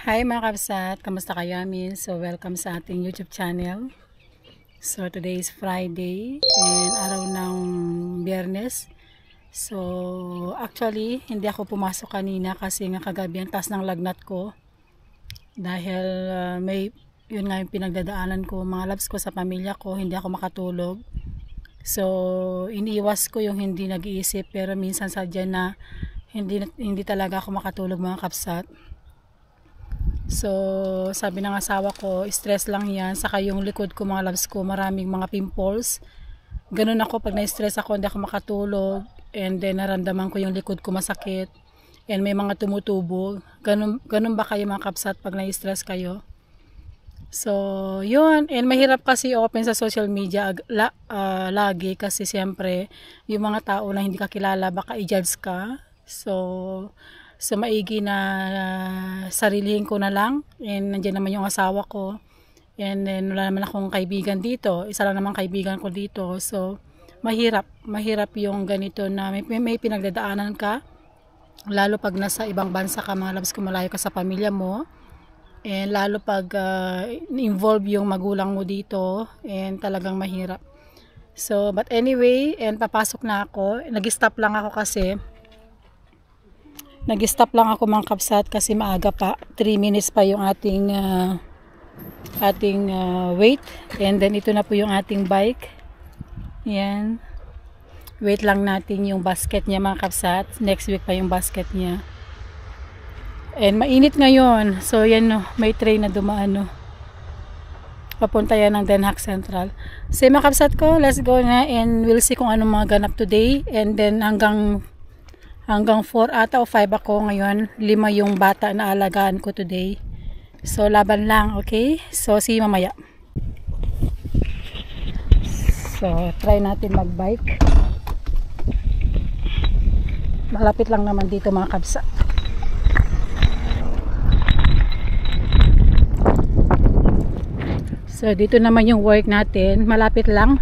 Hi mga kabsat, kamusta kayo amin? So welcome sa ating YouTube channel. So today is Friday and araw ng Biyernes. So actually hindi ako pumasok kanina kasi nga kagabi ang taas ng lagnat ko. Dahil yun nga yung pinagdadaanan ko, mga labs ko sa pamilya ko, hindi ako makatulog. So iniiwas ko yung hindi nag-iisip, pero minsan sadya na hindi talaga ako makatulog mga kabsat. So, sabi ng asawa ko, stress lang yan. Saka yung likod ko, mga loves ko, maraming mga pimples. Ganun ako, pag na-stress ako, hindi ako makatulog. And then, naramdaman ko yung likod ko masakit. And may mga tumutubo. Ganun ba kayo mga kapsat pag na-stress kayo? So, yun. And mahirap kasi open sa social media lagi. Kasi siyempre, yung mga tao na hindi ka kilala, baka i-judge ka. So maigi na sarilihin ko na lang, and nandiyan naman yung asawa ko, and then wala naman akong kaibigan dito, isa lang naman kaibigan ko dito. So mahirap yung ganito na may pinagdadaanan ka, lalo pag nasa ibang bansa ka mga labs ko, malayo ka sa pamilya mo, and lalo pag involve yung magulang mo dito, and talagang mahirap. So but anyway, and papasok na ako, nag-stop lang ako mga kapsat kasi maaga pa, 3 minutes pa yung ating wait. And then ito na po yung ating bike. Yan, wait lang natin yung basket niya mga kapsat, next week pa yung basket niya. And mainit ngayon, so yan no, may train na dumaan no, papunta yan ng Den Haag Central. So mga kapsat ko, let's go na and we'll see kung anong mga ganap today. And then hanggang 4 ata o 5 ako ngayon. 5 yung bata na alagaan ko today. So laban lang, okay? So see you mamaya. So try natin magbike. Malapit lang naman dito mga kabsa. So dito naman yung work natin, malapit lang.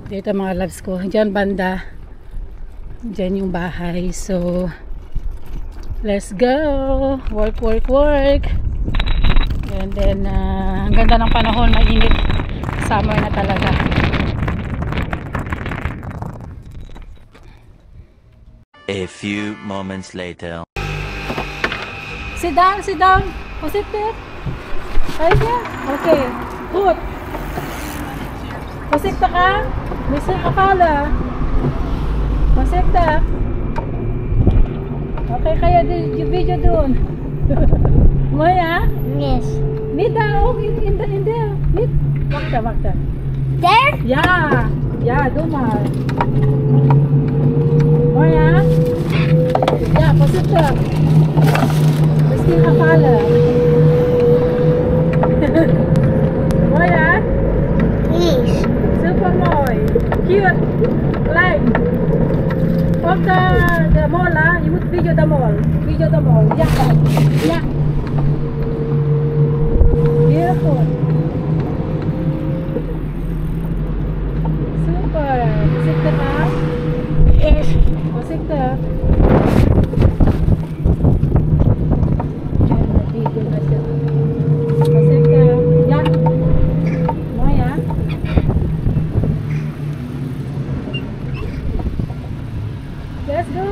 Dito mga loves ko, dyan banda, dyan yung bahay. So let's go, work. And then ang ganda ng panahon, mainit, summer na talaga. A few moments later. Sit down, sit there. Okay, good. Pasikta ka? Misal akala. Pasikta. Okay, kaya yung video doon. Maya? Yes. Nita, in there. Nit. Wakta. There? Yeah, dumar. Maya? Yeah, pasikta. Misal akala. Maya? Please. Super Moy. Cute. Like. Of the mall, you would video the mall. Yeah. Beautiful. Super. Pasikta ka? Yes. Pasikta. Video na siya. Pasikta. Yeah. Maya. Let's go.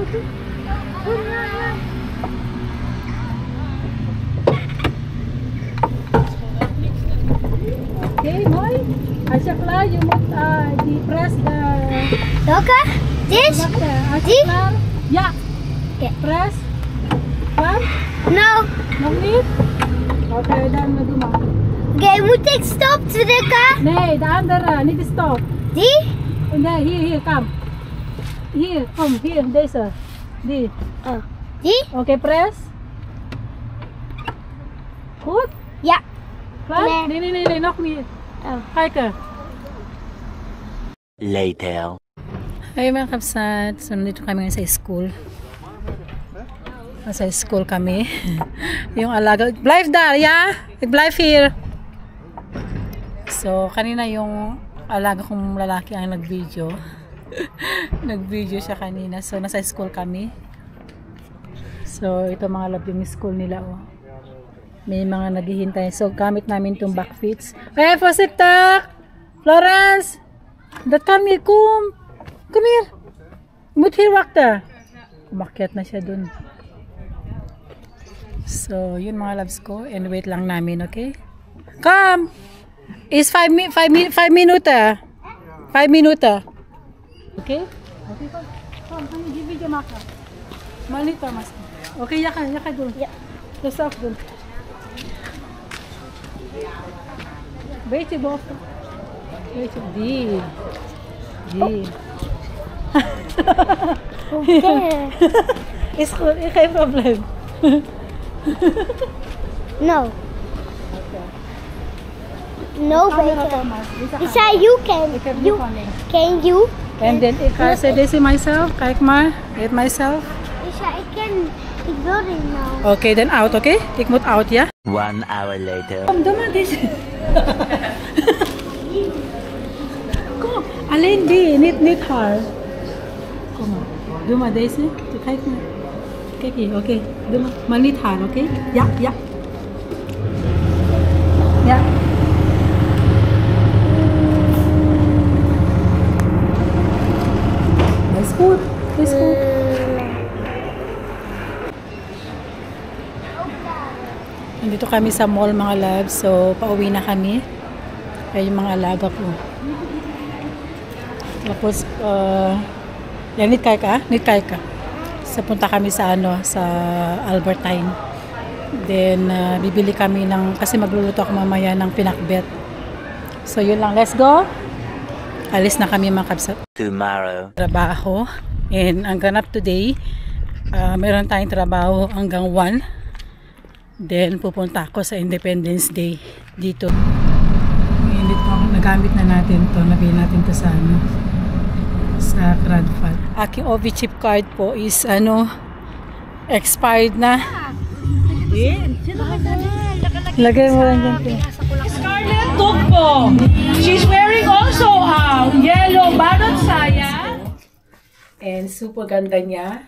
Okay, Moy. Asyakla, you must press the Doka? This? Asyakla. Yeah. Okay. Press. Come. No. No need. Okay, dan na duma. Okay, moet ik stop to the car? Nee, the andere. Need to stop. Die? And then here, come. Here, come, here, deze. Die. Oh. Die? Okay, press. Goed? Ja. Klaar? Nee. Nee, nog niet. Oh. Kijken. Later. Ay mga kapsat, so nandito kami sa school. Sa school kami. Yung alaga. Blijf daar, ja? Ik blijf hier. So, kanina yung alaga kong lalaki ang nag-video. Nag-video siya kanina. So, nasa school kami. So, ito mga love yung school nila, oh. May mga naghihintay. So, gamit namin itong backfits. Hey, Fositak! Florence! Come here, come! Come here! Move here, Wakta! Umakyat na siya dun. So, yun mga loves ko. And wait lang namin, okay? Come! It's 5 minutes. 5 minutes. Okay? Okay, come. Come, give me the maka. Malita, mas. Okay, yaka dun. Yeah. Just off dun. Wait, bof. Wait, D. Okay. It's good. Okay, problem. No. No, Camera, baker. Thomas. Isa, you can. You can you? And then if I say this is myself, kijk maar, eat myself. Isa, I can. Ik wil het nou. Okay, then out, okay? Ik moet out, ja? 1 hour later. Kom, doe maar deze. Kom, alleen die, niet haar. Kom maar, doe maar deze. Kijk maar. Kijk hier, oké. Doe maar niet haar, oké? Ja. Ja. Dat is goed. Dat is goed. Nandito kami sa mall mga loves. So, pauwi na kami. Ay yung mga alaga ko. Tapos, yan, nitay ka? So, punta kami sa sa Albertine. Then, bibili kami ng, kasi magluluto ako mamaya ng pinakbet. So, yun lang. Let's go! Alis na kami mga kabsat. Tomorrow. Trabaho. And ang ganap today, meron tayong trabaho hanggang 1. Then, pupunta ako sa Independence Day dito. Ngayon dito, nagamit na natin to. Nabili natin to sa sa Cradfat. Aking OV chip card po is expired na. Lagay mo lang dyan. Scarlett Tugbo. She's wearing also a yellow balot saya. And super ganda niya.